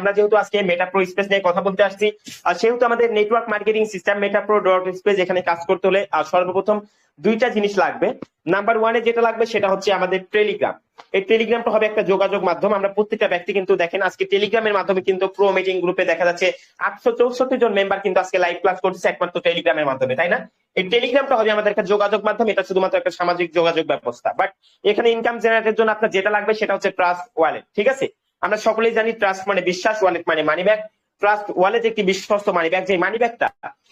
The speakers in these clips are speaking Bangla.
আমরা যেহেতু আজকে মেটাপ্রো স্পেস নিয়ে কথা বলতে আসছি, সেহেতু আমাদের network marketing system মেটাপ্রো dot space এখানে কাজ করতে হলে সর্বপ্রথম দুইটা জিনিস লাগবে। নাম্বার ওয়ানে যেটা লাগবে সেটা হচ্ছে আমাদের টেলিগ্রাম। এই টেলিগ্রামটা হবে একটা যোগাযোগ মাধ্যম। আমরা প্রত্যেকটা ব্যক্তি কিন্তু দেখেন আজকে টেলিগ্রামের মাধ্যমে কিন্তু প্রো মিটিং গ্রুপে দেখা যাচ্ছে 864 জন মেম্বার কিন্তু আজকে লাইভ ক্লাস করতেছে একমাত্র টেলিগ্রামের মাধ্যমে, তাই না? এই টেলিগ্রামটা হবে আমাদের একটা যোগাযোগ মাধ্যম, এটা শুধুমাত্র একটা সামাজিক যোগাযোগ ব্যবস্থা। বাট এখানে ইনকাম জেনারেটের জন্য আপনার যেটা লাগবে সেটা হচ্ছে ট্রাস্ট ওয়ালেট। ঠিক আছে, আমরা সকলেই জানি ট্রাস্ট মানে বিশ্বাস, ওয়ালেট মানে মানি ব্যাগ। ট্রাস্ট ওয়ালেট একটি বিশ্বস্ত মানি ব্যাগ, যে মানি ব্যাগটা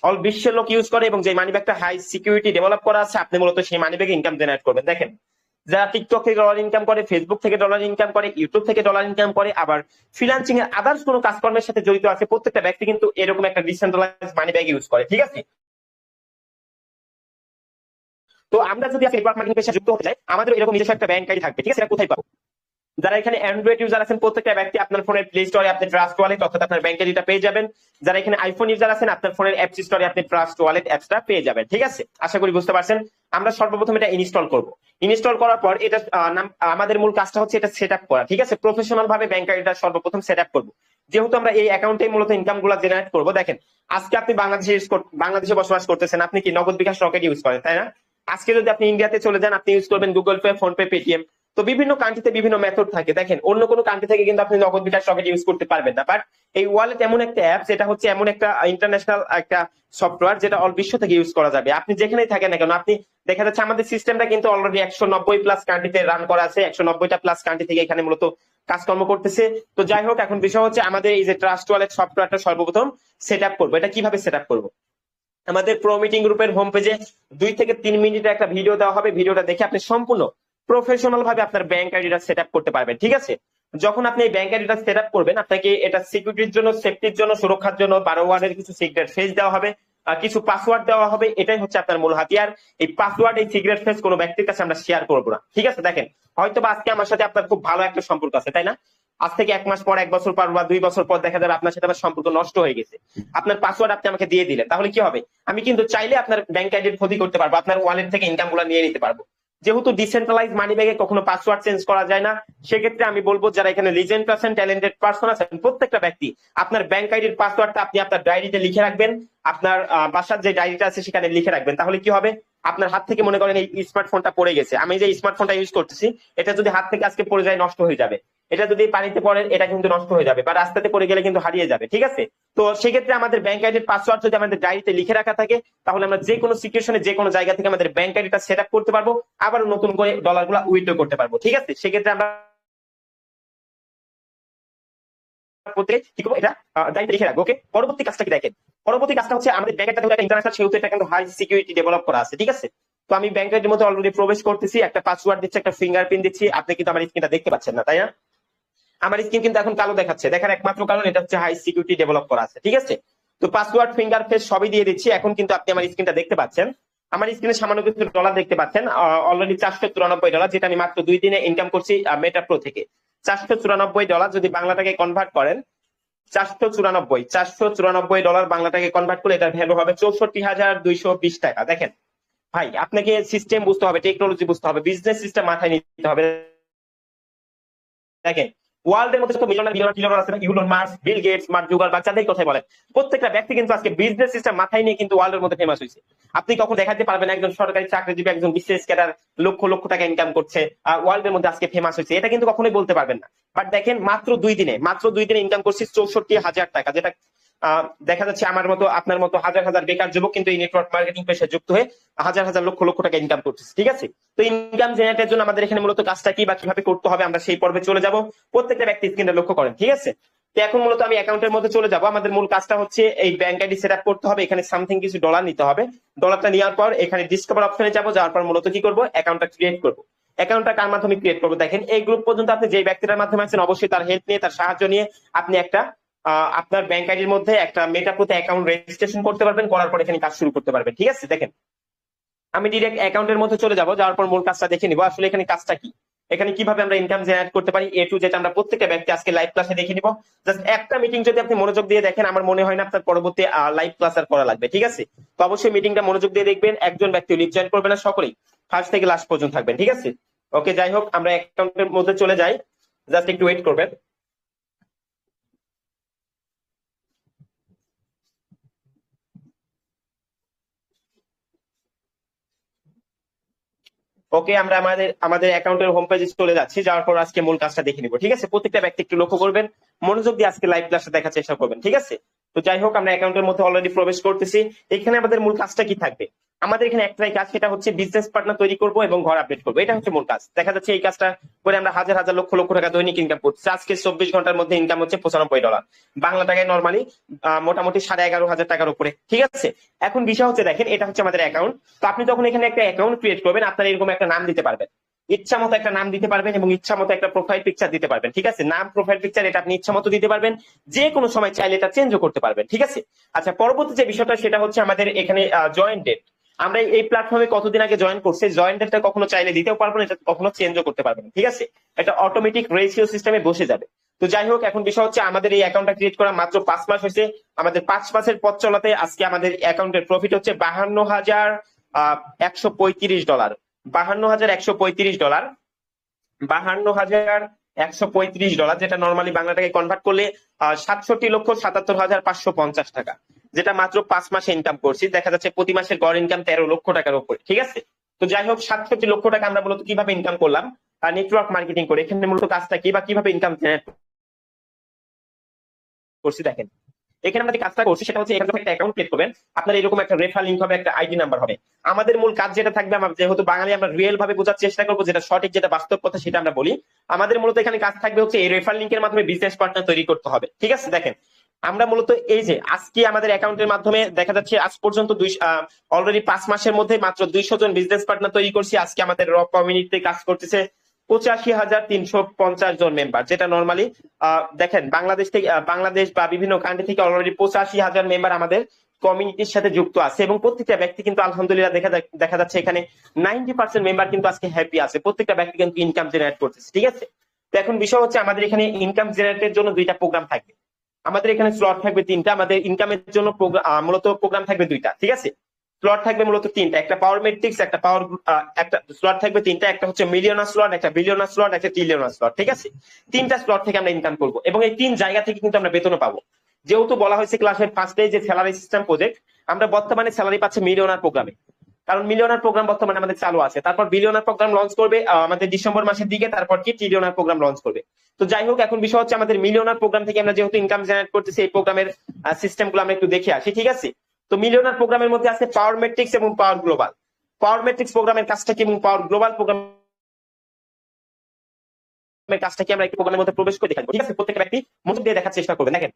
অল বিশ্বের লোক ইউজ করে এবং যে মানি ব্যাগটা হাই সিকিউরিটি ডেভেলপ করা আছে, আপনি মূলত সেই মানি ব্যাগে ইনকাম জেনারেট করবেন। দেখেন যারা টিকটক থেকে ডলার ইনকাম করে, ফেসবুক থেকে ডলার ইনকাম করে, ইউটিউব থেকে ডলার ইনকাম করে, আবার ফ্রিল্যান্সিং এর আদার্স কোনো কাজকর্মের সাথে জড়িত আছে, প্রত্যেকটা ব্যক্তি কিন্তু এরকম একটা ডিসেন্ট্রালাইজ মানি ব্যাগ ইউজ করে। ঠিক আছে, তো আমরা যদি নেটওয়ার্ক মার্কেটিং পেশে যুক্ত হতে চাই, আমাদের এরকম নিজস্ব একটা ব্যাংক আইডি থাকবে। ঠিক আছে, এটা কোথায় পাবো? যারা এখানে অ্যান্ড্রয়েড ইউজার আছেন প্রত্যেকটা ব্যক্তি আপনার ফোনের প্লে স্টোরে আপনি ট্রাস্ট ওয়ালেট অর্থাৎ আপনার ব্যাংক আইডিটা পেয়ে যাবেন। যারা এখানে আইফোন ইউজার আছেন আপনার ফোনের অ্যাপস স্টোরে আপনি ট্রাস্ট ওয়ালেট অ্যাপসটা পেয়ে যাবেন। ঠিক আছে, আশা করি বুঝতে পারছেন। আমরা সর্বপ্রথম এটা ইনস্টল করব। ইনস্টল করার পর এটা আমাদের মূল কাজটা হচ্ছে এটা সেট আপ করা। ঠিক আছে, প্রফেশনাল ভাবে ব্যাংক আইডিটা সর্বপ্রথম সেট আপ করবো। যেহেতু আমরা এই অ্যাকাউন্টে মূলত ইনকাম গুলো জেনারেট করবো। দেখেন আজকে আপনি বাংলাদেশে বসবাস করতেছেন, আপনি কি নগদ বিকাশ রকেট ইউজ করেন, তাই না? আজকে যদি আপনি ইন্ডিয়াতে চলে যান আপনি ইউজ করবেন Google pay, phone pay, Paytm. তো বিভিন্ন কান্ট্রিতে বিভিন্ন মেথড থাকে। দেখেন অন্য কোনো কান্ট্রি থেকে কিন্তু আপনি নগদ বিকাশ রকেট ইউজ করতে পারবেন না। বাট এই ওয়ালেট এমন একটা অ্যাপ, যেটা হচ্ছে এমন একটা ইন্টারন্যাশনাল একটা সফটওয়্যার যেটা অল বিশ্ব থেকে ইউজ করা যাবে। আপনি যেখানেই থাকেন না কেন, আপনি দেখা যাচ্ছে আমাদের সিস্টেমটা কিন্তু অলরেডি 190 প্লাস কান্ট্রিতে রান করা আছে। 190টা প্লাস কান্ট্রি থেকে এখানে মূলত কাজকর্ম করতেছে। তো যাই হোক, এখন বিষয় হচ্ছে আমাদের এই যে ট্রাস্ট ওয়ালেট সফটওয়্যারটা সর্বপ্রথম সেট আপ করবো। এটা কিভাবে সেট আপ করবো? আমাদের প্রো মিটিং গ্রুপের হোম পেজে 2 থেকে 3 মিনিটের একটা ভিডিও দেওয়া হবে। ভিডিওটা দেখে আপনি সম্পূর্ণ প্রফেশনাল ভাবে আপনার ব্যাংক আইডিটা সেট আপ করতে পারবেন। ঠিক আছে, যখন আপনি এই ব্যাংক আইডিটা সেট আপ করবেন আপনাকে এটা সিকিউরিটির জন্য, সেফটির জন্য, সুরক্ষার জন্য 12 ওয়ার্ডের কিছু সিক্রেট ফেজ দেওয়া হবে, কিছু পাসওয়ার্ড দেওয়া হবে। এটাই হচ্ছে আপনার মূল হাতিয়ার। এই পাসওয়ার্ড, এই সিক্রেট ফেজ কোনো ব্যক্তির কাছে আমরা শেয়ার করবো না। ঠিক আছে, দেখেন হয়তো বা আজকে আমার সাথে আপনার খুব ভালো একটা সম্পর্ক আছে, তাই না? আজ থেকে 1 মাস পর, 1 বছর পর বা 2 বছর পর দেখা যাবে আপনার সাথে আমার সম্পর্ক নষ্ট হয়ে গেছে। আপনার পাসওয়ার্ড আপনি আমাকে দিয়ে দিলেন, তাহলে কি হবে? আমি কিন্তু চাইলে আপনার ব্যাংক আইডির ক্ষতি করতে পারবো, আপনার ওয়ালেট থেকে ইনকাম গুলো নিয়ে নিতে পারবো। যেহেতু ডিসেন্ট্রালাইজ মানি ব্যাগে কখনো পাসওয়ার্ড চেঞ্জ করা যায় না, সেক্ষেত্রে আমি বলবো যারা এখানে লিজেন্ড আছেন, ট্যালেন্টেড পারসন আছেন, প্রত্যেকটা ব্যক্তি আপনার ব্যাংক আইডির পাসওয়ার্ডটা আপনি আপনার ডায়েরিতে লিখে রাখবেন। আপনার বাসার যে ডায়েরিটা আছে সেখানে লিখে রাখবেন। তাহলে কি হবে? আপনার হাত থেকে মনে করেন এই স্মার্টফোনটা পড়ে গেছে, আমি যে স্মার্টফোনটা ইউজ করতেছি এটা যদি হাত থেকে আজকে পড়ে যায় নষ্ট হয়ে যাবে। এটা যদি পানিতে পড়ে এটা কিন্তু নষ্ট হয়ে যাবে, বা রাস্তাতে পড়ে গেলে কিন্তু হারিয়ে যাবে। ঠিক আছে, তো সেক্ষেত্রে আমাদের ব্যাংক আইডির পাসওয়ার্ড যদি আমাদের ডায়েরিতে লিখে রাখা থাকে, তাহলে আমরা যে কোনো সিচুয়েশনে যে কোনো জায়গা থেকে আমাদের ব্যাংক আইডিটা সেট আপ করতে পারবো, আবার নতুন করে ডলার গুলা উইথড্র করতে পারবো। ঠিক আছে, সেক্ষেত্রে আমরা কি করবো, এটা ডায়েরিতে লিখে রাখবো। ওকে, পরবর্তী কাজটা কি দেখেন। পরবর্তী কাজটা হচ্ছে আমাদের ব্যাংক একটা ইন্টারন্যাশনাল, সেহেতু এটা কিন্তু হাই সিকিউরিটি ডেভেলপ করা আছে। ঠিক আছে, তো আমি ব্যাংক আইডির মধ্যে অলরেডি প্রবেশ করতেছি, একটা পাসওয়ার্ড দিচ্ছি, একটা ফিঙ্গারপ্রিন্ট দিচ্ছি। আপনি কিন্তু আমার স্ক্রিনটা দেখতে পাচ্ছেন না, তাই না? আমার স্ক্রিন কিন্তু এখন কালো দেখাচ্ছে, দেখার একমাত্র কারণ এটা হচ্ছে হাই সিকিউরিটি ডেভেলপ করা আছে। ঠিক আছে, তো পাসওয়ার্ড, ফিঙ্গার, ফেস সবই দিয়ে দিচ্ছি। এখন কিন্তু আপনি আমার স্ক্রিনটা দেখতে পাচ্ছেন। আমার স্ক্রিনে সামান্য কিছু ডলার দেখতে পাচ্ছেন, অলরেডি $494, যেটা আমি মাত্র 2 দিনে ইনকাম করছি মেটাপ্রো থেকে। $494 যদি বাংলা টাকায় কনভার্ট করেন, 494 বাংলাটাকে কনভার্ট করে এটার ভ্যালু হবে 64,220 টাকা। দেখেন ভাই, আপনাকে সিস্টেম বুঝতে হবে, টেকনোলজি বুঝতে হবে, বিজনেস সিস্টেম মাথায় নিতে হবে। দেখেন ওয়ার্ল্ডের মধ্যে যত মিলিয়নার আছে, Elon Musk, Bill Gates, Mark Zuckerberg, যাদের কথাই বলেন, প্রত্যেকটা ব্যক্তি কিন্তু আজকে বিজনেস সিস্টেম মাথায় নিয়ে কিন্তু ওয়ার্ল্ডের মধ্যে ফেমাস হয়েছে। আপনি কখন দেখাতে পারবেন একজন সরকারি চাকরিজীবী, একজন বিসিএস ক্যাডার লক্ষ লক্ষ টাকা ইনকাম করছে, ওয়ার্ল্ডের মধ্যে আজকে ফেমাস হয়েছে? এটা কিন্তু কখনোই বলতে পারবেন না। বাট দেখেন মাত্র 2 দিনে ইনকাম করছি 64,000 টাকা, যেটা দেখা যাচ্ছে আমার মতো আপনার মতো হাজার হাজার বেকার যুবক কিন্তু এই নেটওয়ার্ক মার্কেটিং পেশায় যুক্ত হয়ে হাজার হাজার লক্ষ লক্ষ টাকা ইনকাম করতেছে। ঠিক আছে, তো ইনকাম জেনারেটের জন্য আমাদের এখানে মূলত কাজটা কি বা কিভাবে করতে হবে আমরা সেই পর্বে চলে যাব। প্রত্যেকটা ব্যক্তি স্ক্রিনটা লক্ষ্য করেন। ঠিক আছে, তো এখন মূলত আমি অ্যাকাউন্টের মধ্যে চলে যাব। আমাদের মূল কাজটা হচ্ছে এই ব্যাংক আইডি সেট আপ করতে হবে। এখানে সামথিং কিছু ডলার নিতে হবে। ডলারটা নেওয়ার পর এখানে ডিসকভার অপশনে যাবো, যাওয়ার পর মূলত কি করবো, অ্যাকাউন্টটা ক্রিয়েট করবো। অ্যাকাউন্টটা কার মাধ্যমে ক্রিয়েট করবো? দেখেন এই গ্রুপ পর্যন্ত আপনি যে ব্যক্তিটার মাধ্যমে আছেন অবশ্যই তার হেল্প নিয়ে, তার সাহায্য নিয়ে আপনি একটা আপনার ব্যাংক আইডির মধ্যে একটা মেটাপ্রোতে অ্যাকাউন্ট রেজিস্ট্রেশন করতে পারবেন। করার পর এখানে কাজ শুরু করতে পারবেন। ঠিক আছে, দেখেন আমি ডিরেক্ট অ্যাকাউন্টের মধ্যে চলে যাব, যাওয়ার পর মূল কাজটা দেখে নিবো আসলে এখানে কাজটা কি, এখানে কিভাবে আমরা ইনকাম জেনারেট করতে পারি এ টু জেড আমরা প্রত্যেকটা ব্যক্তি আজকে লাইভ ক্লাসে দেখে নিব। জাস্ট একটা মিটিং যদি আপনি মনোযোগ দিয়ে দেখেন, আমার মনে হয় না আপনার পরবর্তী লাইভ ক্লাস আর করা লাগবে। ঠিক আছে, তো অবশ্যই মিটিংটা মনোযোগ দিয়ে দেখবেন। একজন ব্যক্তি লিভ জয়েন করবে না, সকলেই ফার্স্ট থেকে লাস্ট পর্যন্ত থাকবেন। ঠিক আছে, ওকে, যাই হোক আমরা অ্যাকাউন্টের মধ্যে চলে যাই, জাস্ট একটু ওয়েট করবেন। ওকে, আমরা আমাদের আমাদের অ্যাকাউন্টের হোম পেজে চলে যাচ্ছি, যাওয়ার পর আজকে মূল কাজটা দেখে নিব। ঠিক আছে, প্রত্যেকটা ব্যক্তি একটু লক্ষ্য করবেন, মনোযোগ দিয়ে আজকে লাইভ ক্লাসটা দেখার চেষ্টা করবেন। ঠিক আছে, তো যাই হোক, আমরা অ্যাকাউন্টের মধ্যে অলরেডি প্রবেশ করতেছি। এখানে আমাদের মূল কাজটা কি থাকবে? আমাদের এখানে একটাই কাজ, সেটা হচ্ছে বিজনেস পার্টনার তৈরি করব এবং ঘর আপডেট করবো। এটা হচ্ছে মূল কাজ। দেখা যাচ্ছে এই কাজটা করে আমরা হাজার হাজার লক্ষ লক্ষ টাকা দৈনিক ইনকাম করছি। আজকে 24 ঘন্টার মধ্যে ইনকাম হচ্ছে $95, বাংলা টাকায় নর্মালি মোটামুটি 11,500 টাকার উপরে। ঠিক আছে, এখন বিষয় হচ্ছে দেখেন, এটা হচ্ছে আমাদের অ্যাকাউন্ট। তো আপনি যখন এখানে একটা অ্যাকাউন্ট ক্রিয়েট করবেন, আপনার এরকম একটা নাম দিতে পারবেন, ইচ্ছা মতো একটা নাম দিতে পারবেন এবং ইচ্ছা মতো একটা প্রোফাইল পিকচার দিতে পারবেন। ঠিক আছে, নাম প্রোফাইল পিকচার এটা আপনি ইচ্ছা মতো দিতে পারবেন, যে কোনো সময় চাইলে এটা চেঞ্জও করতে পারবেন। ঠিক আছে, আচ্ছা, পরবর্তী যে বিষয়টা সেটা হচ্ছে আমাদের এখানে জয়েন ডেট। আমরা এই প্ল্যাটফর্মে কতদিন আগে জয়েন করছি, জয়েন ডেটটা কখনো চাইলে দিতেও পারবো না, এটা কখনো চেঞ্জও করতে পারবেন। ঠিক আছে, এটা অটোমেটিক রেশিও সিস্টেমে বসে যাবে। তো যাই হোক, এখন বিষয় হচ্ছে আমাদের এই অ্যাকাউন্টটা ক্রিয়েট করা মাত্র 5 মাস হয়েছে। আমাদের 5 মাসের পথ চলাতে আজকে আমাদের অ্যাকাউন্টের প্রফিট হচ্ছে $52,135, $52,135, $52,135, যেটা নর্মালি বাংলা টাকায় কনভার্ট করলে 67,77,550 টাকা, যেটা মাত্র 5 মাসে ইনকাম করছি। দেখা যাচ্ছে প্রতি মাসের গড় ইনকাম 13 লক্ষ টাকার উপরে। ঠিক আছে, তো যাই হোক, 67 লক্ষ টাকা আমরা মূলত কিভাবে ইনকাম করলাম? নেটওয়ার্ক মার্কেটিং করে। এখানে মূলত কাজটা কি বা কিভাবে ইনকাম জেনারেট করছি দেখেন। এখানে আমরা যে কাজটা করছি সেটা হচ্ছে, এখানে যখন একটা অ্যাকাউন্ট ক্রিয়েট করবেন, আপনার এরকম একটা রেফার লিংক হবে, একটা আইডি নাম্বার হবে। আমাদের মূল কাজ যেটা থাকবে, আমরা যেহেতু বাঙালি, আমরা রিয়েল ভাবে বোঝার চেষ্টা করবো, যেটা সঠিক, যেটা বাস্তব কথা সেটা আমরা বলি। আমাদের মূলত এখানে কাজ থাকবে হচ্ছে এই রেফার লিংকের মাধ্যমে বিজনেস পার্টনার তৈরি করতে হবে। ঠিক আছে, দেখেন, আমরা মূলত এই যে আজকে আমাদের অ্যাকাউন্টের মাধ্যমে দেখা যাচ্ছে আজ পর্যন্ত অলরেডি 5 মাসের মধ্যে মাত্র 200 জন বিজনেস পার্টনার তৈরি করছি। আজকে আমাদের র কমিউনিটিতে কাজ করতেছে 85,350 জন মেম্বার, যেটা নর্মালি দেখেন বাংলাদেশ থেকে, বাংলাদেশ বা বিভিন্ন কান্ট্রি থেকে অলরেডি 85,000 মেম্বার আমাদের কমিউনিটির সাথে যুক্ত আছে। এবং প্রত্যেকটা ব্যক্তি কিন্তু আলহামদুলিল্লাহ দেখা যাচ্ছে এখানে 90% মেম্বার কিন্তু আজকে হ্যাপি আছে। প্রত্যেকটা ব্যক্তি কিন্তু ইনকাম জেনারেট করতেছে। ঠিক আছে, তো এখন বিষয় হচ্ছে আমাদের এখানে ইনকাম জেনারেটের জন্য 2টা প্রোগ্রাম থাকবে। আমাদের এখানে স্লট থাকবে 3টা, আমাদের ইনকামের জন্য মূলত প্রোগ্রাম থাকবে 2টা। ঠিক আছে, স্লট থাকবে মূলত 3টা, একটা পাওয়ার মেট্রিক্স, একটা স্লট থাকবে 3টা, একটা হচ্ছে মিলিয়নার স্লট, একটা বিলিয়নার স্লট, একটা ট্রিলিয়নার স্লট। ঠিক আছে, 3টা স্লট থেকে আমরা ইনকাম করবো এবং এই 3 জায়গা থেকে কিন্তু আমরা বেতনও পাবো। যেহেতু বলা হয়েছে ক্লাসের ফার্স্টে যে স্যালারি সিস্টেম প্রজেক্ট, আমরা বর্তমানে স্যালারি পাচ্ছি মিলিয়নার প্রোগ্রামে, কারণ মিলিয়নার প্রোগ্রাম বর্তমানে আমাদের চালু আছে। তারপর বিলিয়নার প্রোগ্রাম লঞ্চ করবে আমাদের ডিসেম্বর মাসের দিকে, তারপর কি ট্রিলিয়নার প্রোগ্রাম লঞ্চ করবে। তো যাই হোক, এখন বিষয় হচ্ছে আমাদের মিলিয়নার প্রোগ্রাম থেকে আমরা যেহেতু ইনকাম জেনারেট করতেছি, এই প্রোগ্রামের সিস্টেম গুলো আমরা একটু দেখে আসি। ঠিক আছে, তো মিলিয়নার প্রোগ্রামের মধ্যে আছে পাওয়ার মেট্রিক্স এবং পাওয়ার গ্লোবাল। পাওয়ার মেট্রিক্স প্রোগ্রামের কাজটা কি এবং পাওয়ার গ্লোবাল প্রোগ্রামের কাজটা কি, আমরা একটু প্রোগ্রামের মধ্যে প্রবেশ করে দেখাবো। ঠিক আছে, প্রত্যেকটা ব্যক্তি মনোযোগ দিয়ে দেখার চেষ্টা করবেন। দেখেন,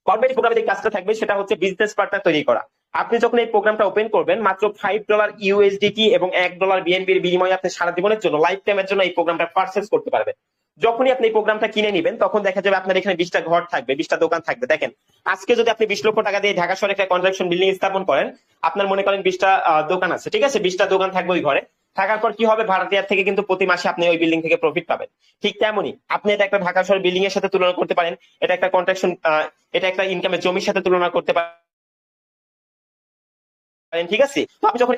পাওয়ার মেট্রিক্স প্রোগ্রামের যে কাজটা থাকবে সেটা হচ্ছে বিজনেস পার্টনার তৈরি করা। আপনি যখন এই প্রোগ্রামটা ওপেন করবেন, মাত্র $5 ইউএসডিটি এবং $1 বিএনবির বিনিময়ে আপনি সারা জীবনের জন্য, লাইফ টাইমের জন্য এই প্রোগ্রামটা পারচেজ করতে পারবেন। যখনই আপনি এই প্রোগ্রামটা কিনে নেবেন, তখন দেখা যাবে আপনার এখানে 20টা ঘর থাকবে, 20টা দোকান থাকবে। দেখেন, আজকে যদি আপনি 20 লক্ষ টাকা দিয়ে ঢাকা শহরে একটা কনস্ট্রাকশন বিল্ডিং স্থাপন করেন, আপনার মনে করেন 20টা দোকান আছে। ঠিক আছে, 20টা দোকান থাকবে ওই ঘরে। থাকার পর কি হবে, ভাড়াটিয়ার থেকে কিন্তু প্রতি মাসে আপনি ওই বিল্ডিং থেকে প্রফিট পাবেন। ঠিক তেমনই আপনি এটা একটা ঢাকা শহরের বিল্ডিং এর সাথে তুলনা করতে পারেন, এটা একটা কনস্ট্রাকশন, এটা একটা ইনকামের জমির সাথে তুলনা করতে পারেন। ঠিক আছে, তো আপনি যখন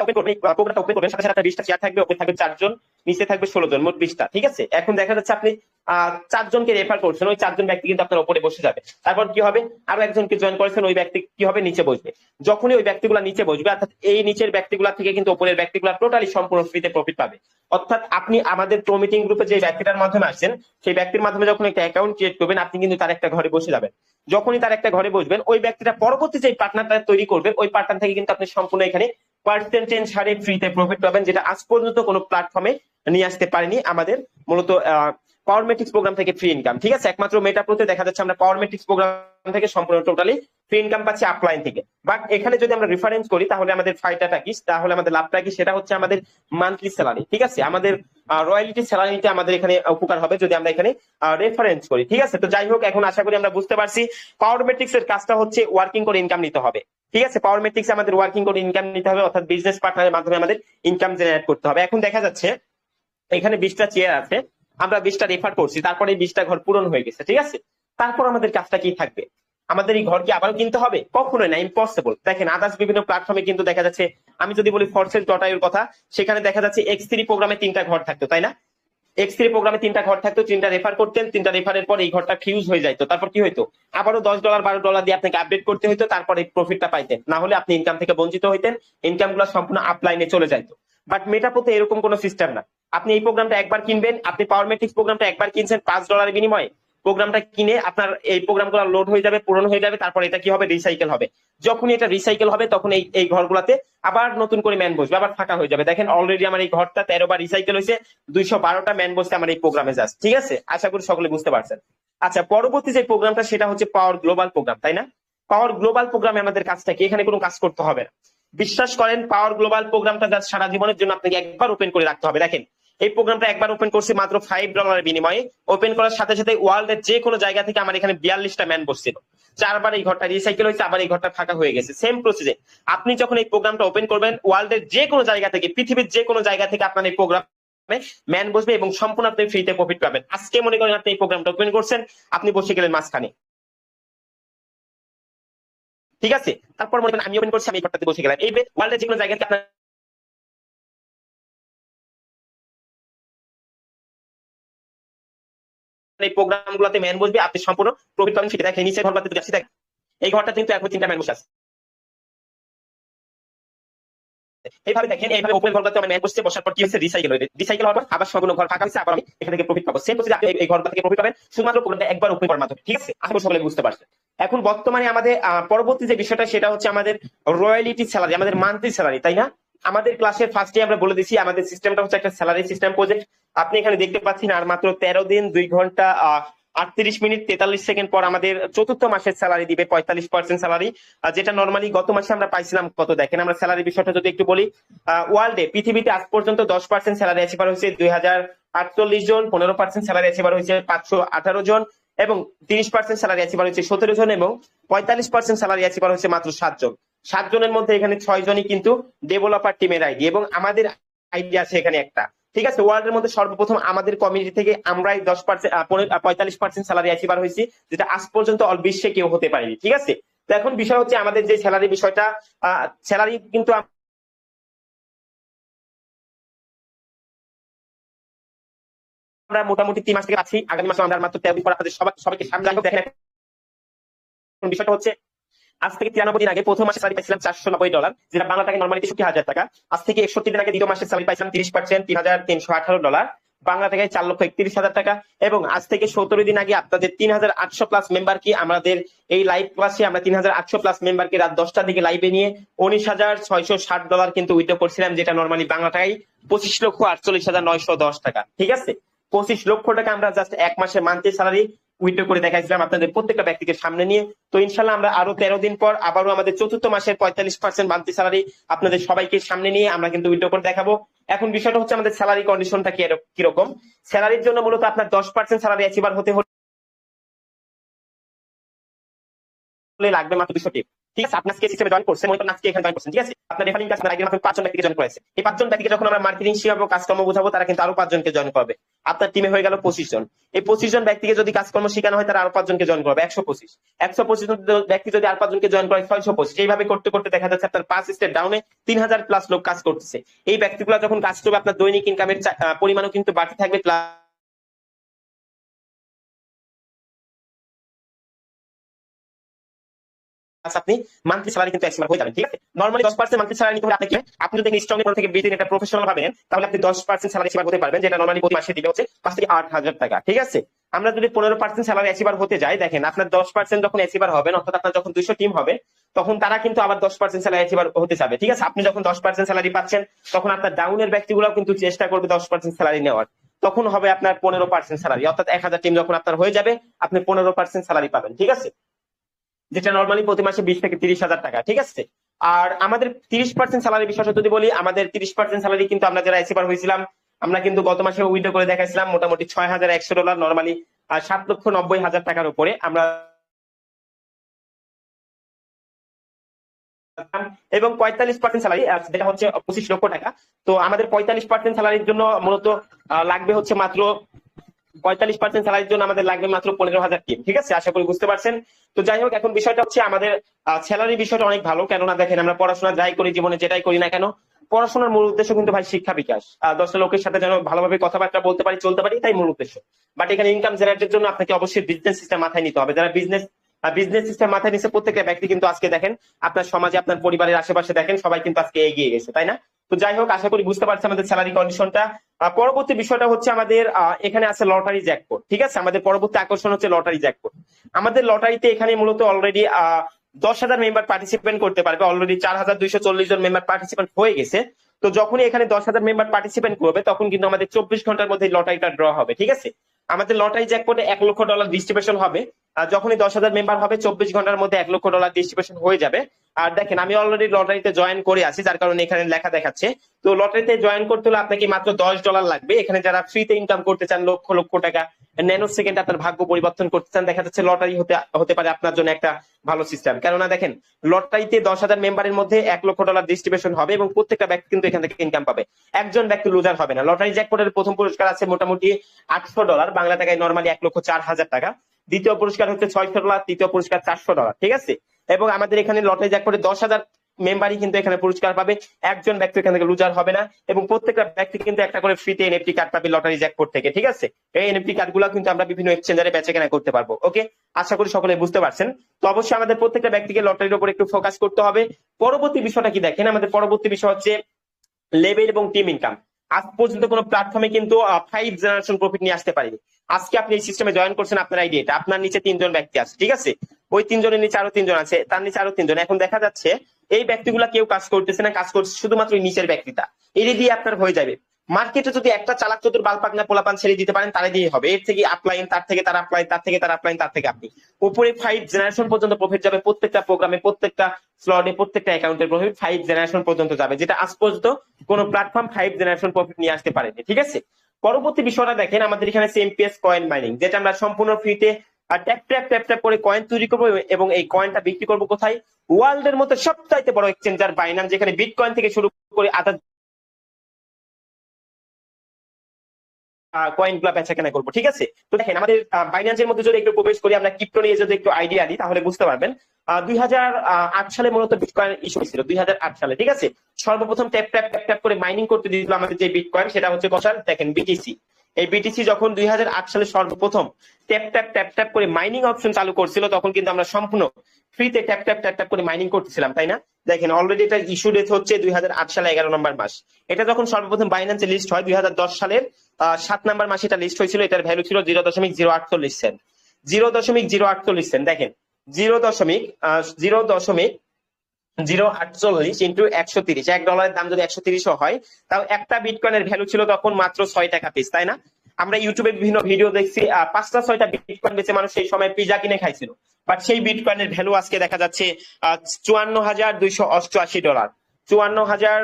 প্রোগ্রামটা ওপেন করবেন, সাথে সাথে আপনার 20টা চেয়ার থাকবে, ওপরে থাকবে 4 জন, নিচে থাকবে 16 জন, মোট 20টা। ঠিক আছে, এখন দেখা যাচ্ছে আপনি 4 জনকে রেফার করছেন, ওই 4 জন ব্যক্তি কিন্তু আপনার উপরে বসে যাবে। তারপর কি হবে, আরো একজনকে জয়েন করেছেন, ওই ব্যক্তি কি হবে, নিচে বসবে। যখনই ওই ব্যক্তিগুলো নিচে বসবে, অর্থাৎ এই নিচের ব্যক্তিগুলা থেকে কিন্তু উপরের ব্যক্তিগুলা টোটালি সম্পূর্ণ ফ্রিতে প্রফিট পাবে। অর্থাৎ আপনি আমাদের প্রো মিটিং গ্রুপে যে ব্যক্তিটার মাধ্যমে আসছেন, সেই ব্যক্তির মাধ্যমে যখন একটা অ্যাকাউন্ট ক্রিয়েট করবেন, আপনি কিন্তু তার একটা ঘরে বসে যাবেন। যখনই তার একটা ঘরে বসবেন, ওই ব্যক্তিটা পরবর্তী যে পার্টনারটা তৈরি করবে, ওই পার্টনার থেকে কিন্তু আপনি সম্পূর্ণ এখানে পার্সেন্টেজ হারে ফ্রিতে প্রফিট পাবেন, যেটা আজ পর্যন্ত কোনো প্ল্যাটফর্মে নিয়ে আসতে পারেনি আমাদের মূলত পাওয়ার মেট্রিক্স প্রোগ্রাম থেকে ফ্রি ইনকাম। ঠিক আছে, একমাত্র মেটাপ্রোতে দেখা যাচ্ছে আমরা পাওয়ার মেট্রিক্স প্রোগ্রাম থেকে সম্পূর্ণ টোটালি ফ্রি ইনকাম পাচ্ছি আপলাইন থেকে। বাট এখানে যদি আমরা রেফারেন্স করি, তাহলে আমাদের ফায়দাটা কি, তাহলে আমাদের লাভটা কি, সেটা হচ্ছে আমাদের মান্থলি স্যালারি। ঠিক আছে, আমাদের রয়্যালিটি স্যালারিতে আমাদের এখানে উপকার হবে যদি আমরা এখানে রেফারেন্স করি। ঠিক আছে, তো যাই হোক, এখন আশা করি আমরা বুঝতে পারছি পাওয়ার মেট্রিক্স এর কাজটা হচ্ছে ওয়ার্কিং করে ইনকাম নিতে হবে। ঠিক আছে, পাওয়ার মেট্রিক্স আমাদের ওয়ার্কিং করে ইনকাম নিতে হবে, অর্থাৎ বিজনেস পার্টনারের মাধ্যমে আমাদের ইনকাম জেনারেট করতে হবে। এখন দেখা যাচ্ছে এখানে 20টা চেয়ার আছে, আমরা 20টা রেফার করছি, তারপরে 20টা ঘর পূরণ হয়ে গেছে। ঠিক আছে, তারপর আমাদের কাজটা কি থাকবে, আমাদের এই ঘর কি আবারও কিনতে হবে? কখনোই না, ইম্পসিবল। দেখেন, আদার্স বিভিন্ন প্ল্যাটফর্মে কিন্তু দেখা যাচ্ছে, আমি যদি বলি ফরসেল.io কথা, সেখানে দেখা যাচ্ছে X3 প্রোগ্রামে 3টা ঘর থাকতো, তাই না? X3 প্রোগ্রামে 3টা ঘর থাকতো, 3টা রেফার করতেন, 3টা রেফারের পর এই ঘরটা ফিউজ হয়ে যাইতো। তারপর কি হইতো, আবারও $10 $12 দিয়ে আপনাকে আপডেট করতে হইতো, তারপরে প্রফিটটা পাইতেন, না হলে আপনি ইনকাম থেকে বঞ্চিত হইতেন, ইনকাম গুলো সম্পূর্ণ আপলাইনে চলে যাইতো। বাট মেটাপোতে এরকম কোনো সিস্টেম না। আপনি এই প্রোগ্রামটা একবার কিনবেন, আপনি পাওয়ার ম্যাট্রিক্স প্রোগ্রামটা একবার কিনছেন $5 বিনিময়ে, প্রোগ্রামটা কিনে আপনার এই প্রোগ্রামগুলো লোড হয়ে যাবে, পূরণ হয়ে যাবে, তারপর এটা কি হবে, রিসাইকেল হবে। যখন এটা রিসাইকেল হবে তখন এই ঘরগুলাতে আবার নতুন করে ম্যান বসবে, আবার ফাঁকা হয়ে যাবে। দেখেন অলরেডি আমার এই ঘরটা 13 বার রিসাইকেল হয়েছে, 212টা ম্যান বসছে আমার এই প্রোগ্রামে জাস্ট। ঠিক আছে, আশা করি সকলে বুঝতে পারছেন। আচ্ছা, পরবর্তী যে প্রোগ্রামটা সেটা হচ্ছে পাওয়ার গ্লোবাল প্রোগ্রাম, তাই না? পাওয়ার গ্লোবাল প্রোগ্রামে আমাদের কাজটা কি, এখানে কোনো কাজ করতে হবে না। বিশ্বাস করেন, পাওয়ার গ্লোবাল প্রোগ্রামটা জাস্ট সারা জীবনের জন্য আপনাকে একবার ওপেন করে রাখতে হবে। দেখেন এই প্রোগ্রামটা একবার ওপেন করছি মাত্র $5 বিনিময়ে। ওপেন করার সাথে সাথে ওয়ার্ল্ডের যে কোনো জায়গা থেকে আমার এখানে 42টা ম্যান বসছিল, 4 বার এই ঘরটা রিসাইকেল হয়েছে, আবার এই ঘরটা ফাঁকা হয়ে গেছে। সেম প্রসেসে আপনি যখন এই প্রোগ্রামটা ওপেন করবেন, ওয়ার্ল্ডের যে কোনো জায়গা থেকে, পৃথিবীর যে কোনো জায়গা থেকে আপনার এই প্রোগ্রাম ম্যান বসবে এবং সম্পূর্ণ আপনি ফ্রিতে প্রফিট পাবেন। আজকে মনে করেন আপনি এই প্রোগ্রামটা ওপেন করছেন, আপনি বসে গেলেন মাঝখানে, ঠিক আছে? তারপর মনে করেন আমি ওপেন করছি, আমি এই ঘরটাতে বসে গেলাম, এই ওয়ার্ল্ডের যে কোনো জায়গা থেকে আপনার এই প্রোগ্রাম গুলোতে ম্যান বসবে, আপনি সম্পূর্ণ প্রফিট পাবেন। সেটা দেখেন নিচে ঘরটাতে যাচ্ছি, দেখেন এই ঘরটা কিন্তু এখন 3টা ম্যান বসে আছে। এইভাবে দেখেন, এইভাবে ওপেন ঘরগুলোতে আমার ম্যান বসছে, বসার পর কি হচ্ছে, রিসাইকেল হয়ে রিসাইকেল হওয়ার পর আবার সম্পূর্ণ ঘর ফাঁকা হচ্ছে, আবার আমি এখান থেকে প্রফিট পাবো। সেম প্রসেসে আপনি এই ঘরগুলো থেকে প্রফিট পাবেন শুধুমাত্র প্রোগ্রামটা একবার ওপেন করার মাধ্যমে। ঠিক আছে, আশা করি সকলে বুঝতে পারছেন। এখন বর্তমানে আমাদের পরবর্তী যে বিষয়টা সেটা হচ্ছে আমাদের রয়্যালিটি স্যালারি, আমাদের মান্থলি স্যালারি, তাই না? আমাদের ক্লাসের ফার্স্টে আমরা বলে দিচ্ছি আমাদের সিস্টেমটা হচ্ছে একটা স্যালারি সিস্টেম প্রজেক্ট। আপনি এখানে দেখতে পাচ্ছেন আর মাত্র 13 দিন 2 ঘন্টা 38 মিনিট 43 সেকেন্ড পর আমাদের চতুর্থ মাসের স্যালারি দিবে 45% স্যালারি, যেটা নর্মালি গত মাসে আমরা পাইছিলাম কত। দেখেন আমরা স্যালারি বিষয়টা যদি একটু বলি, ওয়ার্ল্ডে পৃথিবীতে আজ পর্যন্ত 10% স্যালারি অ্যাচিভার হয়েছে 2048 জন, 15% স্যালারি অ্যাচিভার হয়েছে 518 জন, এবং 30% স্যালারি অ্যাচিভার হয়েছে 17 জন, এবং 45% স্যালারি অ্যাচিভার হয়েছে মাত্র 7 জন। 7 জনের মধ্যে এখানে 6 জনই কিন্তু ডেভেলপার টিমের আইডি, এবং আমাদের আইডি আছে এখানে একটা। ঠিক আছে, ওয়ার্ল্ডের মধ্যে সর্বপ্রথম আমাদের কমিউনিটি থেকে আমরাই 10% 45% স্যালারি অ্যাচিভার হয়েছি, যেটা আজ পর্যন্ত অল বিশ্বে কেউ হতে পারেনি। ঠিক আছে, তো এখন বিষয় হচ্ছে আমাদের যে স্যালারি বিষয়টা, স্যালারি কিন্তু আমরা মোটামুটি 3 মাস থেকে পাচ্ছি, আগামী মাসে আমরা মাত্র 13 দিন পর আপনাদের সবাইকে সামনে রাখবো। দেখেন বিষয়টা হচ্ছে, আজ থেকে 93 দিন আগে প্রথম মাসে স্যালারি পাইছিলাম $490, যেটা বাংলা টাকায় নরমালি 63,000 টাকা। আজ থেকে 61 দিন আগে দ্বিতীয় মাসে স্যালারি পাইছিলাম 30% $3,318, বাংলা টাকায় 4,31,000 টাকা। এবং আজ থেকে 17 দিন আগে আপনাদের 3,800 প্লাস মেম্বারকে আমাদের এই লাইভ ক্লাসে আমরা 3,800 প্লাস মেম্বারকে রাত 10টার দিকে লাইভে নিয়ে $19,660 কিন্তু উইথড্র করছিলাম, যেটা নরমালি বাংলা টাকায় 25,48,910 টাকা। ঠিক আছে, 25 লক্ষ টাকা আমরা জাস্ট এক মাসের মান্থলি স্যালারি উইথড্র করে দেখাইছিলাম আপনাদের প্রত্যেকটা ব্যক্তিকে সামনে নিয়ে। তো ইনশাল্লাহ আমরা আরো 13 দিন পর আবারও আমাদের চতুর্থ মাসের 45% মান্থলি স্যালারি আপনাদের সবাইকে সামনে নিয়ে আমরা কিন্তু উইথড্র করে দেখাবো। এখন বিষয়টা হচ্ছে আমাদের স্যালারি কন্ডিশনটা কিরকম। স্যালারির জন্য মূলত আপনার 10% স্যালারি অ্যাচিভার হতে হলে লাগবে মাত্র 200 টিপ। ঠিক আছে, আপনার সিস্টেমে জয়েন করছেন, মনে করেন আজকে এখানে জয়েন করছেন। ঠিক আছে, আপনার রেফারিং কাজ আগে মাত্র 5 জন ব্যক্তিকে জয়েন করেছে। এই 5 জন ব্যক্তিকে যখন আমরা মার্কেটিং শিখাবো, কাজকর্ম বোঝাবো, তারা কিন্তু আরো 5 জনকে জয়েন করবে। আপনার টিমে হয়ে গেল 25 জন। এই 25 জন ব্যক্তিকে যদি কাজকর্ম শেখানো হয়, তারা আরো 5 জনকে জয়েন করবে, 125। 125 জন ব্যক্তি যদি আর 5 জনকে জয়েন করে 625। এইভাবে করতে করতে দেখা যাচ্ছে আপনার 5 স্টেপ ডাউনে 3000 প্লাস লোক কাজ করতেছে। এই ব্যক্তিগুলো যখন কাজ করবে, আপনার দৈনিক ইনকামের পরিমাণও কিন্তু বাড়তে থাকবে, আপনি মান্থলি স্যালারি কিন্তু অ্যাচিভ হয়ে যাবেন। ঠিক আছে, নরমালি 10% মান্থলি স্যালারি নিতে হলে আপনাকে, আপনি যদি স্ট্রং এর থেকে বিজনেস একটা প্রফেশনাল ভাবেন, তাহলে আপনি 10% স্যালারি অ্যাচিভ হতে পারবেন, যেটা নরমালি প্রতি মাসে দিবে হচ্ছে 5 থেকে 8,000 টাকা। ঠিক আছে, আমরা যদি 15% স্যালারি অ্যাচিভ হতে যাই, দেখেন আপনার 10% যখন অ্যাচিভ হবেন, অর্থাৎ আপনার যখন 200 টিম হবে, তখন তারা কিন্তু আবার 10% স্যালারি অ্যাচিভ হতে যাবে। ঠিক আছে, আপনি যখন 10% স্যালারি পাচ্ছেন, তখন আপনার ডাউনের ব্যক্তিগুলো কিন্তু চেষ্টা করবে 10% স্যালারি নেওয়ার, তখন হবে আপনার 15% স্যালারি, অর্থাৎ 1000 টিম যখন আপনার হয়ে যাবে, আপনি 15% স্যালারি পাবেন। ঠিক আছে, যেটা নরমালি প্রতি মাসে 20 থেকে 30,000 টাকা। ঠিক আছে, আর আমাদের 30% স্যালারি বিষয় যদি বলি, আমাদের 30% স্যালারি কিন্তু আমরা যারা অ্যাচিভার হয়েছিলাম, আমরা কিন্তু গত মাসে উইথড্র করে দেখাইছিলাম মোটামুটি $6,100, নরমালি 7,90,000 টাকার উপরে আমরা, এবং 45% স্যালারি যেটা হচ্ছে 25 লক্ষ টাকা। তো আমাদের 45% স্যালারির জন্য মূলত লাগবে হচ্ছে মাত্র 45% স্যালারির জন্য আমাদের লাগবে মাত্র 15,000 টিম। ঠিক আছে, আশা করি বুঝতে পারছেন। তো যাই হোক, এখন বিষয়টা হচ্ছে আমাদের স্যালারি বিষয়টা অনেক ভালো, কেননা দেখেন আমরা পড়াশোনা যাই করি, জীবনে যেটাই করি না কেন, পড়াশোনার মূল উদ্দেশ্য কিন্তু ভাই শিক্ষা বিকাশ, 10টা লোকের সাথে যেন ভালোভাবে কথাবার্তা বলতে পারি, চলতে পারি, তাই মূল উদ্দেশ্য। বাট এখানে ইনকাম জেনারেটের জন্য আপনাকে অবশ্যই বিজনেস সিস্টেম মাথায় নিতে হবে। যারা বিজনেস সিস্টেম মাথায় নিচ্ছে প্রত্যেকটা ব্যক্তি কিন্তু আজকে দেখেন আপনার সমাজে, আপনার পরিবারের আশেপাশে দেখেন সবাই কিন্তু আজকে এগিয়ে গেছে, তাই না? তো যাই হোক, আশা করি বুঝতে পারছি আমাদের স্যালারি কন্ডিশনটা। পরবর্তী বিষয়টা হচ্ছে আমাদের এখানে আছে লটারি জ্যাকপট। ঠিক আছে, আমাদের পরবর্তী আকর্ষণ হচ্ছে লটারি জ্যাকপট। আমাদের লটারিতে এখানে মূলত অলরেডি 10,000 মেম্বার পার্টিসিপেন্ট করতে পারবে। অলরেডি 4,240 জন মেম্বার পার্টিসিপেন্ট হয়ে গেছে। তো যখনই এখানে 10,000 মেম্বার পার্টিসিপেন্ট করবে তখন কিন্তু আমাদের 24 ঘন্টার মধ্যে লটারিটা ড্র হবে। ঠিক আছে, আমাদের লটারি জ্যাকপটে $1,00,000 ডিস্ট্রিবিউশন হবে। আর যখনই 10,000 মেম্বার হবে 24 ঘন্টার মধ্যে $1,00,000 ডিস্ট্রিবিউশন হয়ে যাবে। আর দেখেন, আমি অলরেডি লটারিতে জয়েন করে আছি, যার কারণে এখানে লেখা দেখাচ্ছে। তো লটারিতে জয়েন করতে হলে আপনাকে মাত্র $10 লাগবে। এখানে যারা ফ্রিতে ইনকাম করতে চান লক্ষ লক্ষ টাকা, ন্যানো সেকেন্ড আপনার ভাগ্য পরিবর্তন করতে চান, দেখা যাচ্ছে লটারি হতে পারে আপনার জন্য একটা ভালো সিস্টেম। কেননা দেখেন, লটারিতে 10,000 মেম্বারের মধ্যে $1,00,000 ডিস্ট্রিবিউশন হবে এবং প্রত্যেকটা ব্যক্তি কিন্তু এখান থেকে ইনকাম পাবে। একজন ব্যক্তি লুজার হবে না। লটারি জ্যাকপটের প্রথম পুরস্কার আছে মোটামুটি $800, বাংলা টাকায় নর্মালি 1,04,000 টাকা। দ্বিতীয় পুরস্কার হচ্ছে $600, তৃতীয় পুরস্কার $400। ঠিক আছে, এবং আমাদের এখানে লটারি জ্যাকপটে 10,000 মেম্বারই কিন্তু এখানে পুরস্কার পাবে। একজন ব্যক্তি এখান থেকে লুজার হবে না এবং প্রত্যেকটা ব্যক্তি কিন্তু একটা করে ফ্রিতে এনএফটি কার্ড পাবে লটারি জ্যাকপট থেকে। ঠিক আছে, এই এনএফটি কার্ড গুলো কিন্তু আমরা বিভিন্ন এক্সচেঞ্জারে বেচে কেনা করতে পারবো। ওকে, আশা করি সকলে বুঝতে পারছেন। তো অবশ্যই আমাদের প্রত্যেকটা ব্যক্তিকে লটারির উপর একটু ফোকাস করতে হবে। পরবর্তী বিষয়টা কি দেখেন, আমাদের পরবর্তী বিষয় হচ্ছে লেভেল এবং টিম ইনকাম। আজ পর্যন্ত কোনো প্ল্যাটফর্মে কিন্তু 5 জেনারেশন প্রফিট নিয়ে আসতে পারেনি। আজকে আপনি এই সিস্টেমে জয়েন করছেন, আপনার আইডিয়া এটা, আপনার নিচে 3 জন ব্যক্তি আছে। ঠিক আছে, ওই 3 জনের নিচে আরো 3 জন আছে, তার নিচে আরো 3 জন। এখন দেখা যাচ্ছে এই ব্যক্তিগুলা কেউ কাজ করতেছে না, কাজ করছে শুধুমাত্র নিচের ব্যক্তিটা। এর দিয়ে আপনার হয়ে যাবে। মার্কেটে যদি একটা চালাক চতুর বালপাকনা পোলাপান ছেড়ে দিতে পারেন, তারা দিয়ে হবে। এর থেকে আপলাইন, তার থেকে তার আপলাইন, তার থেকে তার আপলাইন, তার থেকে আপনি উপরে 5 জেনারেশন পর্যন্ত প্রফিট যাবে। প্রত্যেকটা প্রোগ্রামে, প্রত্যেকটা স্লটে, প্রত্যেকটা অ্যাকাউন্টের প্রফিট 5 জেনারেশন পর্যন্ত যাবে, যেটা আজ পর্যন্ত কোন প্ল্যাটফর্ম 5 জেনারেশন প্রফিট নিয়ে আসতে পারেনি। ঠিক আছে, পরবর্তী বিষয়টা দেখেন, আমাদের এখানে এমপিএস কয়েন মাইনিং, যেটা আমরা সম্পূর্ণ ফ্রিতে ট্যাপ ট্যাপ ট্যাপ ট্যাপ করে কয়েন তৈরি করবো এবং এই কয়েনটা বিক্রি করবো কোথায়? ওয়ার্ল্ড এর মধ্যে সবচাইতে বড় এক্সচেঞ্জার বাইনান্স, যেখানে বিটকয়েন থেকে শুরু করে আদার কয়েন গুলা বেচা কেনা করবো। ঠিক আছে, তো দেখেন আমাদের বাইন্যান্সের মধ্যে যদি একটু প্রবেশ করি, আমরা ক্রিপ্টো নিয়ে যদি একটু আইডিয়া দিই তাহলে বুঝতে পারবেন। 2008 সালে মূলত বিটকয়েন ইস্যু হয়েছিল। 2008 সালে, ঠিক আছে, সর্বপ্রথম ট্যাপ ট্যাপ ট্যাপ ট্যাপ করে মাইনিং করতে দিয়েছিল আমাদের যে বিটকয়েন, সেটা হচ্ছে কসার, দেখেন বিটিসি। এই বিটিসি যখন 2008 সালে সর্বপ্রথম ট্যাপ ট্যাপ ট্যাপ ট্যাপ করে মাইনিং অপশন চালু করছিল, তখন কিন্তু আমরা সম্পূর্ণ ফ্রিতে ট্যাপ ট্যাপ ট্যাপ ট্যাপ করে মাইনিং করতেছিলাম, তাই না? দেখেন অলরেডি এটা ইস্যু ডেট হচ্ছে 2008 সালে 11 নম্বর মাস। এটা যখন সর্বপ্রথম বাইন্যান্সে লিস্ট হয় 2010 সালের 7 নম্বর মাসে এটা লিস্ট হয়েছিল। এটার ভ্যালু ছিল 0.048 সেন্ট। 0.048 সেন্ট। দেখেন 0.048 ইন্টু 130, $1 দাম যদি 130 হয়, তাও একটা বিটকয়েনের ভ্যালু ছিল তখন মাত্র 6 টাকা পিস, তাই না? আমরা ইউটিউবে বিভিন্ন ভিডিও দেখছি 5টা 6টা বিটকয়েন বেচে মানুষ সেই সময় পিজা কিনে খাইছিল। বাট সেই বিটকয়েনের ভ্যালু আজকে দেখা যাচ্ছে $54,288। 54,000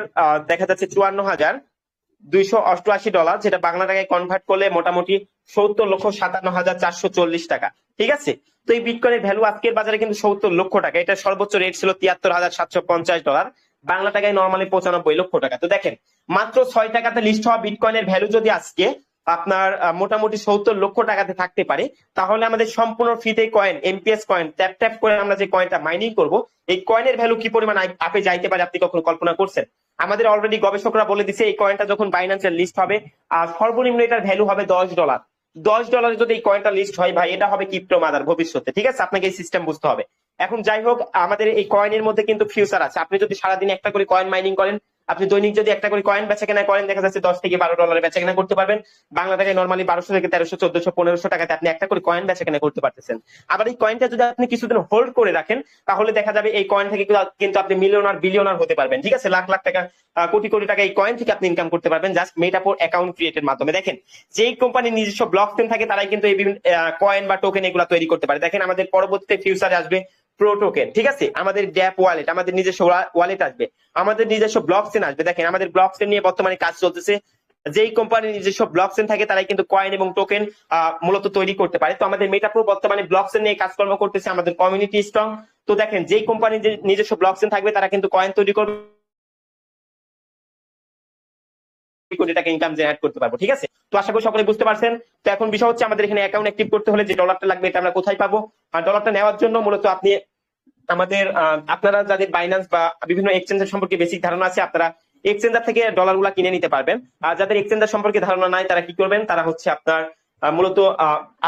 দেখা যাচ্ছে $54,288, যেটা বাংলা টাকায় কনভার্ট করলে মোটামুটি 70,57,440 টাকা। ঠিক আছে, তো এই বিটকয়েনের ভ্যালু আজকের বাজারে কিন্তু 70 লক্ষ টাকা। এটা সর্বোচ্চ রেট ছিল $73,750, বাংলা টাকায় নর্মালি 95 লক্ষ টাকা। তো দেখেন মাত্র 6 টাকাতে লিস্ট হওয়া বিটকয়েনের ভ্যালু যদি আজকে আপনার মোটামুটি 70 লক্ষ টাকাতে থাকতে পারে, তাহলে আমাদের সম্পূর্ণ ফ্রিতে coin, amps coin tap tap করে আমরা যে কয়েনটা মাইনিং করব, এই কয়েনের ভ্যালু কি পরিমাণ আপে যাইতে পারে আপনি কখনো কল্পনা করছেন? আমাদের অলরেডি গবেষকরা বলে দিচ্ছে এই কয়েনটা যখন বাইন্যান্সের লিস্ট হবে, সর্বনিম্ন এটার ভ্যালু হবে $10। $10 যদি এই কয়েনটা লিস্ট হয়, ভাই এটা হবে ক্রিপ্টো মাদার ভবিষ্যতে। ঠিক আছে, আপনাকে এই সিস্টেম বুঝতে হবে। এখন যাই হোক, আমাদের এই কয়েনের মধ্যে কিন্তু ফিউচার আছে। আপনি যদি সারাদিন একটা করে কয়েন মাইনিং করেন, আপনি দৈনিক যদি একটা করে কয়েন বেচা কেনা করেন, দেখা যাচ্ছে $10 থেকে $12 বেচা কেনা করতে পারবেন। বাংলা টাকায় নর্মালি 1200 থেকে 1300, 1400, 1500 টাকাতে আপনি একটা করে কয়েন বেচা কেনা করতে পারতেছেন। আবার এই কয়েনটা যদি আপনি কিছুদিন হোল্ড করে রাখেন, তাহলে দেখা যাবে এই কয়েন থেকে কিন্তু আপনি মিলিয়নার বিলিয়নার হতে পারবেন। ঠিক আছে, লাখ লাখ টাকা, কোটি কোটি টাকা এই কয়েন থেকে আপনি ইনকাম করতে পারবেন জাস্ট মেটাপোর অ্যাকাউন্ট ক্রিয়েটের মাধ্যমে। দেখেন যেই কোম্পানির নিজস্ব ব্লক চেইন থাকে, তারাই কিন্তু এই বিভিন্ন কয়েন বা টোকেন এগুলো তৈরি করতে পারে। দেখেন আমাদের পরবর্তীতে ফিউচারে আসবে প্রো টোকেন। ঠিক আছে, আমাদের ড্যাপ ওয়ালেট, আমাদের নিজস্ব ওয়ালেট আসবে, আমাদের নিজস্ব ব্লক চেইন আসবে। দেখেন আমাদের ব্লক চেইন নিয়ে বর্তমানে কাজ চলতেছে। যেই কোম্পানির নিজস্ব ব্লক চেইন থাকে, তারাই কিন্তু কয়েন এবং টোকেন মূলত তৈরি করতে পারে। তো আমাদের মেটাপ্রো বর্তমানে ব্লক চেইন নিয়ে কাজকর্ম করতেছে, আমাদের কমিউনিটি স্ট্রং। তো দেখেন যেই কোম্পানির নিজস্ব ব্লক চেইন থাকবে, তারা কিন্তু কয়েন তৈরি করবে, কোটি টাকা ইনকাম জেনারেট করতে পারবো। ঠিক আছে, তো আশা করি সকলে বুঝতে পারছেন। তো এখন বিষয় হচ্ছে আমাদের এখানে অ্যাকাউন্ট অ্যাক্টিভ করতে হলে যে ডলারটা লাগবে, এটা আমরা কোথায় পাবো? আর ডলারটা নেওয়ার জন্য মূলত আপনি আমাদের আপনারা যাদের বাইন্যান্স বা বিভিন্ন এক্সচেঞ্জের সম্পর্কে বেসিক ধারণা আছে, আপনারা এক্সচেঞ্জার থেকে ডলার গুলা কিনে নিতে পারবেন। আর যাদের এক্সচেঞ্জার সম্পর্কে ধারণা নাই, তারা কি করবেন? তারা হচ্ছে আপনার মূলত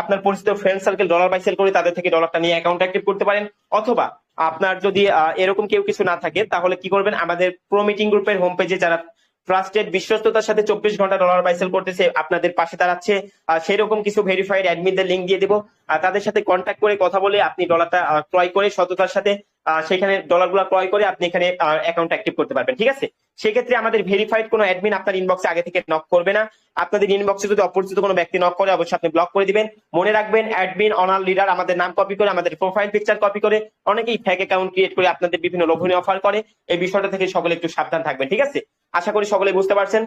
আপনার পরিচিত friend circle dollar buy sell করে তাদের থেকে ডলারটা নিয়ে অ্যাকাউন্ট অ্যাক্টিভ করতে পারেন। অথবা আপনার যদি এরকম কেউ কিছু না থাকে, তাহলে কি করবেন? আমাদের প্রো মিটিং গ্রুপের হোম পেজে যারা ট্রাস্টেড বিশ্বস্ততার সাথে 24 ঘন্টা ডলার বাই সেল করতেছে, আপনাদের পাশে দাঁড়াচ্ছে, সেরকম কিছু ভেরিফাইড অ্যাডমিনদের লিঙ্ক দিয়ে দেবো, তাদের সাথে কন্ট্যাক্ট করে কথা বলে আপনি ডলারটা ক্রয় করে সততার সাথে সেখানে ডলারগুলো ক্রয় করে আপনি এখানে অ্যাকাউন্ট অ্যাক্টিভ করতে পারবেন। ঠিক আছে, সেক্ষেত্রে আমাদের ভেরিফাইড কোনো অ্যাডমিন আপনার ইনবক্সে আগে থেকে নক করবে না। আপনাদের ইনবক্সে যদি অপরিচিত কোনো ব্যক্তি নক করে অবশ্যই আপনি ব্লক করে দিবেন। মনে রাখবেন, অ্যাডমিন, অনার, লিডার আমাদের নাম কপি করে, আমাদের প্রোফাইল পিকচার কপি করে অনেকেই ফেক অ্যাকাউন্ট ক্রিয়েট করে আপনাদের বিভিন্ন লোভনীয় অফার করে। এই বিষয়টা থেকে সকলে একটু সাবধান থাকবেন। ঠিক আছে, আশা করি সকলে বুঝতে পারছেন।